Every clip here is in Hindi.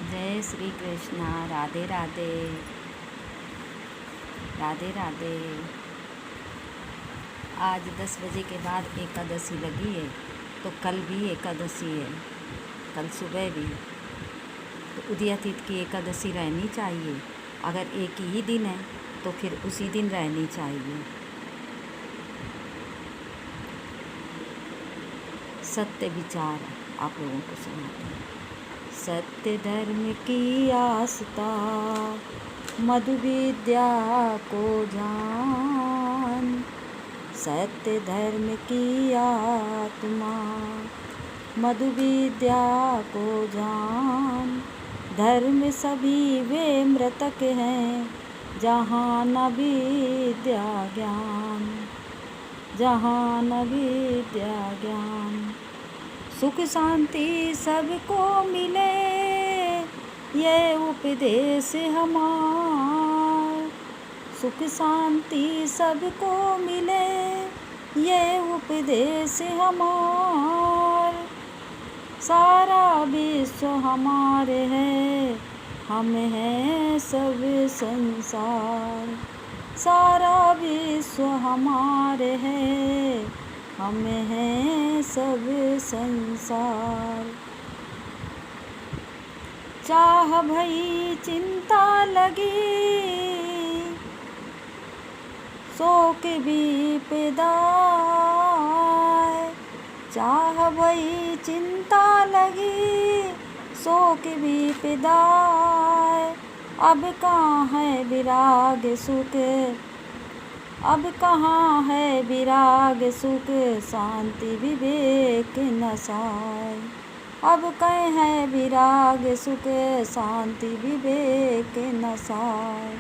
जय श्री कृष्णा। राधे राधे। राधे राधे। आज 10 बजे के बाद एकादशी लगी है, तो कल भी एकादशी है, कल सुबह भी। तो उदयातिथि की एकादशी रहनी चाहिए। अगर एक ही दिन है तो फिर उसी दिन रहनी चाहिए। सत्य विचार आप लोगों को सुनाते हैं। सत्य धर्म की आस्था, मधु विद्या को जान। सत्य धर्म की आत्मा, मधु विद्या को जान। धर्म सभी वे मृतक हैं, जहाँ न विद्या ज्ञान, जहाँ न विद्या ज्ञान। सुख शांति सबको मिले, ये उपदेश हमार। सुख शांति सबको मिले, ये उपदेश हमार। सारा विश्व हमारे है, हम हैं सब संसार। सारा विश्व हमारे है, हम हैं सब संसार। चाह भई चिंता लगी, शोक विपदा। चाह भई चिंता लगी, शोक विपदा। अब कहाँ है विराग सुख, अब कहाँ है विराग सुख, शांति विवेक नसाय। अब कहीं है विराग सुख, शांति विवेक नसाय।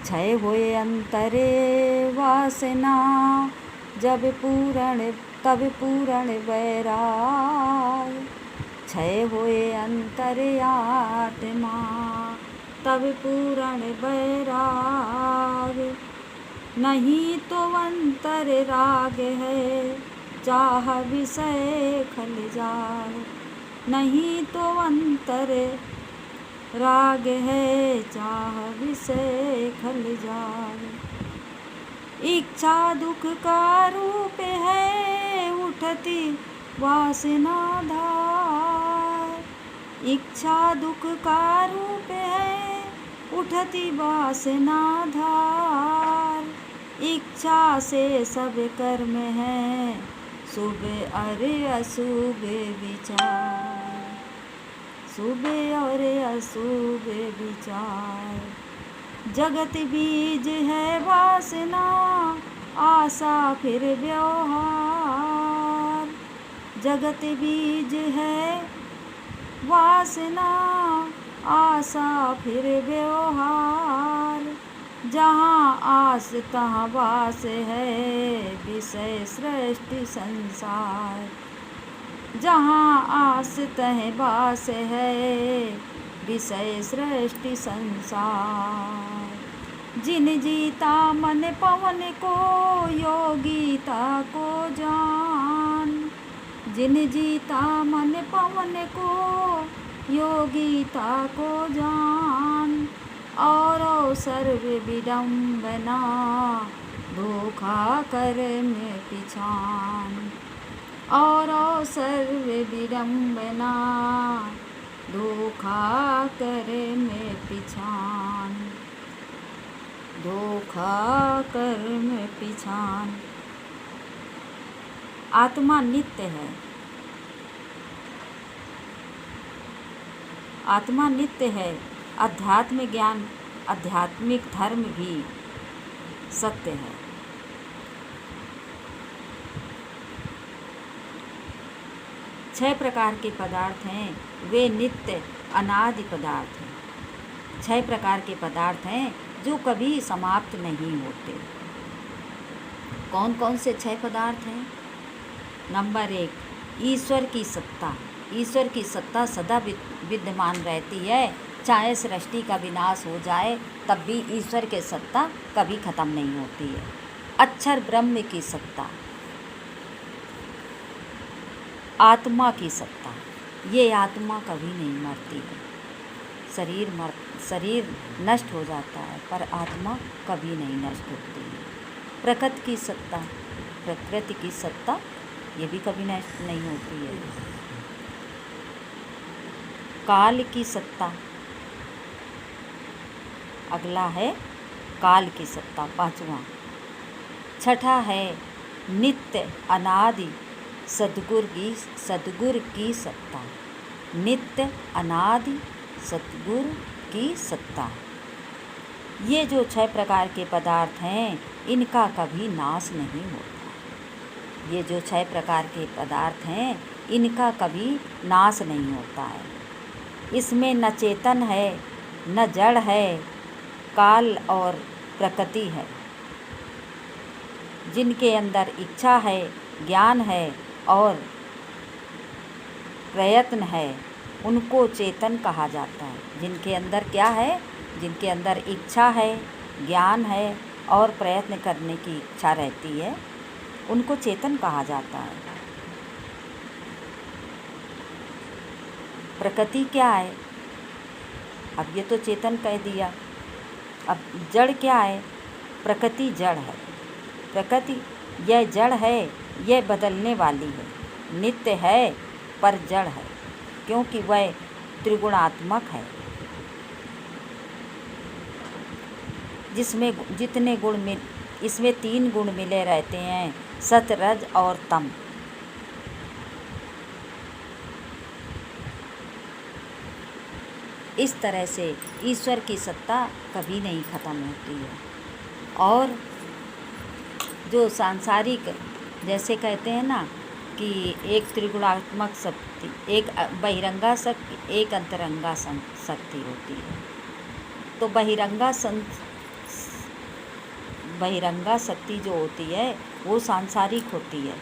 क्षय होए अंतरे वासना, जब पूर्ण तब पूर्ण वैराग। क्षय होए अंतरे आत्मा, तब पूर्ण वैराग। नहीं तो अंतर राग है, चाह विषय खल जाए। नहीं तो अंतर राग है, चाह विषय खल जाए। इच्छा दुख का रूप है, उठती वासना धार। इच्छा दुख का रूप है, उठती वासना धार। इच्छा से सब कर्म है, शुभ और अशुभ विचार। शुभ और अशुभ विचार। जगत बीज है वासना, आशा फिर व्यवहार। जगत बीज है वासना, आशा फिर व्यवहार। जहाँ आस तहाँ वास है, विषय सृष्टि संसार। जहाँ आस तहाँ वास है, विषय सृष्टि संसार। जिन जीता मन पवन को, योगीता को जान। जिन जीता मन पवन को, योगीता को जान। और सर्व विडम्बना, धोखा कर्म पिछान। और सर्व विडम्बना, धोखा कर्म पिछान। धोखा कर्म पिछान। आत्मा नित्य है। आत्मा नित्य है। अध्यात्म ज्ञान, आध्यात्मिक धर्म भी सत्य है। छह प्रकार के पदार्थ हैं, वे नित्य अनादि पदार्थ हैं। छह प्रकार के पदार्थ हैं जो कभी समाप्त नहीं होते। कौन कौन से छह पदार्थ हैं? नंबर 1, ईश्वर की सत्ता। ईश्वर की सत्ता सदा विद्यमान रहती है। चाहे सृष्टि का विनाश हो जाए, तब भी ईश्वर की सत्ता कभी खत्म नहीं होती है। अक्षर ब्रह्म की सत्ता। आत्मा की सत्ता, ये आत्मा कभी नहीं मरती है। शरीर नष्ट हो जाता है, पर आत्मा कभी नहीं नष्ट होती है। प्रकृति की सत्ता ये भी कभी नष्ट नहीं होती है। काल की सत्ता, अगला है काल की सत्ता, पांचवा। छठा है नित्य अनादि सद्गुरु की सत्ता। नित्य अनादि सद्गुरु की सत्ता। ये जो 6 प्रकार के पदार्थ हैं, इनका कभी नाश नहीं होता। ये जो 6 प्रकार के पदार्थ हैं, इनका कभी नाश नहीं होता है। इसमें न चेतन है, न जड़ है, काल और प्रकृति है। जिनके अंदर इच्छा है, ज्ञान है और प्रयत्न है, उनको चेतन कहा जाता है। जिनके अंदर क्या है? जिनके अंदर इच्छा है, ज्ञान है और प्रयत्न करने की इच्छा रहती है, उनको चेतन कहा जाता है। प्रकृति क्या है? अब ये तो चेतन कह दिया। अब जड़ क्या है? प्रकृति जड़ है। प्रकृति यह जड़ है, यह बदलने वाली है, नित्य है पर जड़ है, क्योंकि वह त्रिगुणात्मक है। जिसमें जितने गुण इसमें 3 गुण मिले रहते हैं, सत, रज और तम। इस तरह से ईश्वर की सत्ता कभी नहीं खत्म होती है। और जो सांसारिक, जैसे कहते हैं ना कि एक त्रिगुणात्मक शक्ति, एक बहिरंगा शक्ति, एक अंतरंगा शक्ति होती है। तो बहिरंगा शक्ति जो होती है वो सांसारिक होती है,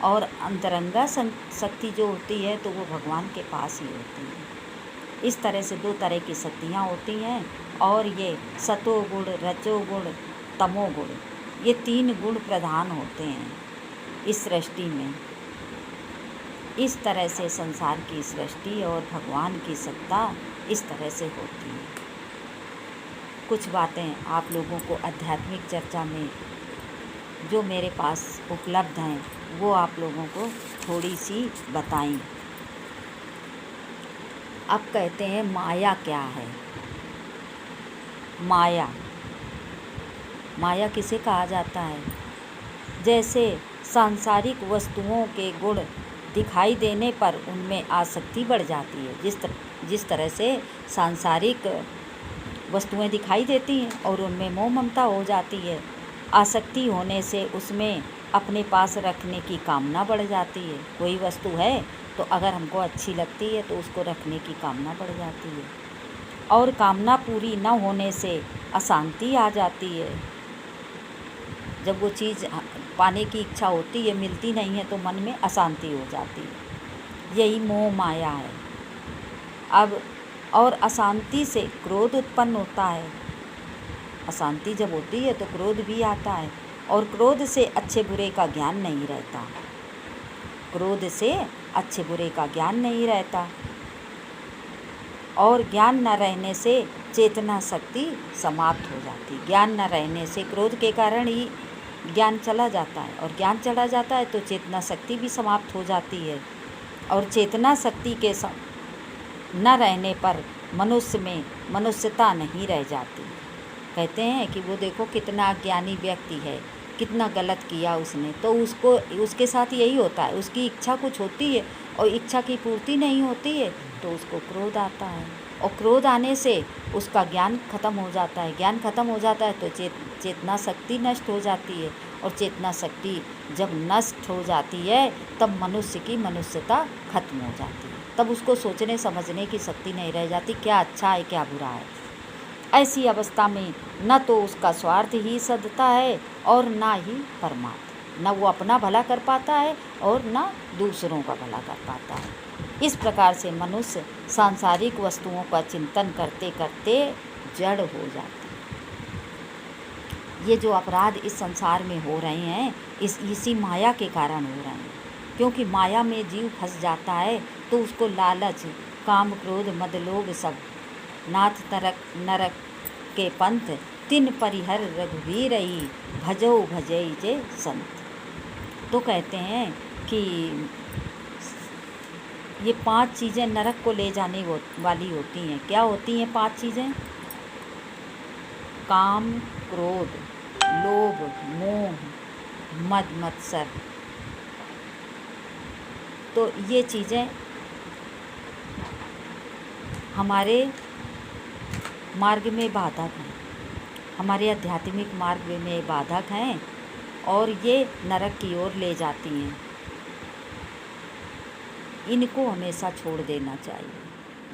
और अंतरंगा शक्ति जो होती है तो वो भगवान के पास ही होती है। इस तरह से 2 तरह की शक्तियाँ होती हैं, और ये सतोगुण, रजोगुण, तमोगुण, ये 3 गुण प्रधान होते हैं इस सृष्टि में। इस तरह से संसार की सृष्टि और भगवान की सत्ता इस तरह से होती है। कुछ बातें आप लोगों को आध्यात्मिक चर्चा में जो मेरे पास उपलब्ध हैं, वो आप लोगों को थोड़ी सी बताई। अब कहते हैं माया क्या है? माया किसे कहा जाता है? जैसे सांसारिक वस्तुओं के गुण दिखाई देने पर उनमें आसक्ति बढ़ जाती है। जिस तरह से सांसारिक वस्तुएं दिखाई देती हैं और उनमें मोह ममता हो जाती है, आसक्ति होने से उसमें अपने पास रखने की कामना बढ़ जाती है। कोई वस्तु है तो अगर हमको अच्छी लगती है तो उसको रखने की कामना बढ़ जाती है, और कामना पूरी न होने से अशांति आ जाती है। जब वो चीज़ पाने की इच्छा होती है, मिलती नहीं है, तो मन में अशांति हो जाती है। यही मोह माया है। अब और अशांति से क्रोध उत्पन्न होता है। अशांति जब होती है तो क्रोध भी आता है, और क्रोध से अच्छे बुरे का ज्ञान नहीं रहता। क्रोध से अच्छे बुरे का ज्ञान नहीं रहता, और ज्ञान न रहने से चेतना शक्ति समाप्त हो जाती। ज्ञान न रहने से, क्रोध के कारण ही ज्ञान चला जाता है, और ज्ञान चला जाता है तो चेतना शक्ति भी समाप्त हो जाती है, और चेतना शक्ति के न रहने पर मनुष्य में मनुष्यता नहीं रह जाती। कहते हैं कि वो देखो कितना ज्ञानी व्यक्ति है, कितना गलत किया उसने, तो उसके साथ यही होता है। उसकी इच्छा कुछ होती है और इच्छा की पूर्ति नहीं होती है तो उसको क्रोध आता है, और क्रोध आने से उसका ज्ञान खत्म हो जाता है। ज्ञान खत्म हो जाता है तो चेतना शक्ति नष्ट हो जाती है, और चेतना शक्ति जब नष्ट हो जाती है तब मनुष्य की मनुष्यता खत्म हो जाती है। तब उसको सोचने समझने की शक्ति नहीं रह जाती, क्या अच्छा है क्या बुरा है। ऐसी अवस्था में न तो उसका स्वार्थ ही सधता है और ना ही परमार्थ। न वो अपना भला कर पाता है और न दूसरों का भला कर पाता है। इस प्रकार से मनुष्य सांसारिक वस्तुओं का चिंतन करते करते जड़ हो जाता है। ये जो अपराध इस संसार में हो रहे हैं, इसी माया के कारण हो रहे हैं। क्योंकि माया में जीव फंस जाता है तो उसको लालच, काम, क्रोध, मद, लोभ सब नाथ तरक नरक के पंथ, तिन परिहर रघुवीरई, भजो भजई जे संत। तो कहते हैं कि ये 5 चीज़ें नरक को ले जाने वाली होती हैं। क्या होती हैं 5 चीज़ें? काम, क्रोध, लोभ, मोह, मद मत्सर। तो ये चीज़ें हमारे मार्ग में बाधक हैं, हमारे आध्यात्मिक मार्ग में बाधक हैं और ये नरक की ओर ले जाती हैं। इनको हमेशा छोड़ देना चाहिए।